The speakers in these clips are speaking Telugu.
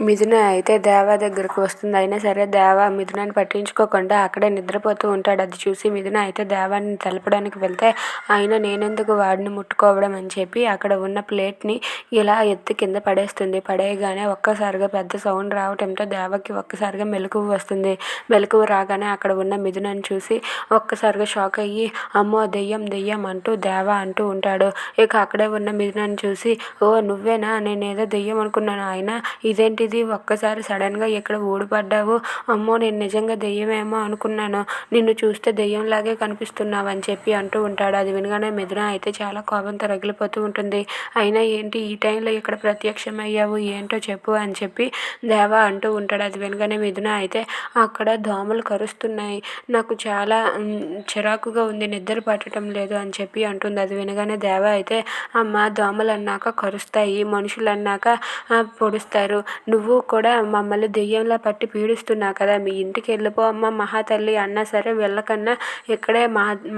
మిథున అయితే దేవా దగ్గరకు వస్తుంది. అయినా సరే దేవా మిథునాన్ని పట్టించుకోకుండా అక్కడే నిద్రపోతూ ఉంటాడు. అది చూసి మిథున అయితే దేవాన్ని తెలపడానికి వెళ్తే ఆయన నేనెందుకు వాడిని ముట్టుకోవడం అని చెప్పి అక్కడ ఉన్న ప్లేట్ని ఇలా ఎత్తి కింద పడేస్తుంది. పడేయగానే ఒక్కసారిగా పెద్ద సౌండ్ రావడంతో దేవకి ఒక్కసారిగా మెలకువ వస్తుంది. మెలకువ రాగానే అక్కడ ఉన్న మిథునని చూసి ఒక్కసారిగా షాక్ అయ్యి అమ్మో దెయ్యం దెయ్యం అంటూ దేవా అంటూ ఉంటాడు. ఇక అక్కడే ఉన్న మిథునని చూసి ఓ నువ్వేనా, నేనేదో దెయ్యం అనుకున్నాను, ఆయన ఇదేంటిది ఒక్కసారి సడన్గా ఇక్కడ ఊడిపడ్డావు, అమ్మో నేను నిజంగా దెయ్యమేమో అనుకున్నాను, నిన్ను చూస్తే దెయ్యంలాగే కనిపిస్తున్నావు అని చెప్పి అంటూ ఉంటాడు. అది వినగానే మిథున అయితే చాలా కోపంతో రగిలిపోతూ ఉంటుంది. అయినా ఏంటి ఈ టైంలో ఇక్కడ ప్రత్యక్షమయ్యావు, ఏంటో చెప్పు అని చెప్పి దేవా అంటూ ఉంటాడు. అది వినగానే మిథున అయితే అక్కడ దోమలు కరుస్తున్నాయి, నాకు చాలా చిరాకుగా ఉంది, నిద్ర పట్టడం లేదు అని చెప్పి అంటుంది. అది వినగానే దేవా అయితే అమ్మ దోమలు అన్నాక కరుస్తాయి, మనుషులు అన్నాక పొడుస్తారు, నువ్వు కూడా మమ్మల్ని దెయ్యంలా పట్టి పీడిస్తున్నావు కదా, మీ ఇంటికి వెళ్ళిపో అమ్మ మహాతల్లి అన్నా సరే వెళ్ళకన్నా ఇక్కడే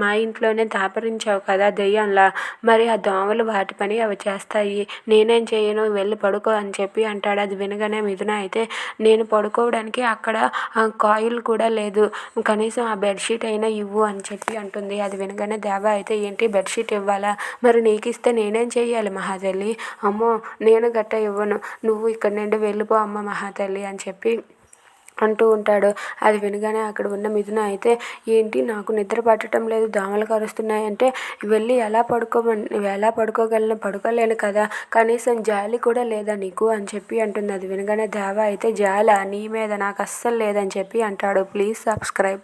మా ఇంట్లోనే దాపరించావు కదా దెయ్యంలా, మరి ఆ దోమలు వాటి పని అవి చేస్తాయి, నేనేం చేయను, వెళ్ళి పడుకో అని చెప్పి అంటాడు. అది వినగానే మిథున అయితే నేను పడుకోవడానికి అక్కడ కాయిల్ కూడా లేదు, కనీసం ఆ బెడ్షీట్ అయినా ఇవ్వు అని చెప్పి అంటుంది. అది వినగానే దేవా అయితే ఏంటి బెడ్షీట్ ఇవ్వాలా, మరి నీకు ఇస్తే నేనేం చెయ్యాలి మహాతల్లి, అమ్మో నేను గట్ట ఇవ్వను, నువ్వు ఇక్కడ నుండి వెళ్ళిపో అమ్మ మహాతల్లి అని చెప్పి అంటూ ఉంటాడు. అది వినగానే అక్కడ ఉన్న మిథున అయితే ఏంటి నాకు నిద్ర పట్టడం లేదు, దోమలు కరుస్తున్నాయంటే వెళ్ళి ఎలా పడుకోగలను, పడుకోలేను కదా, కనీసం జాలి కూడా లేదా నీకు అని చెప్పి అంటుంది. అది వినగానే దేవా అయితే జాలా నీ మీద, నాకు అస్సలు లేదని చెప్పి అంటాడు. Please subscribe.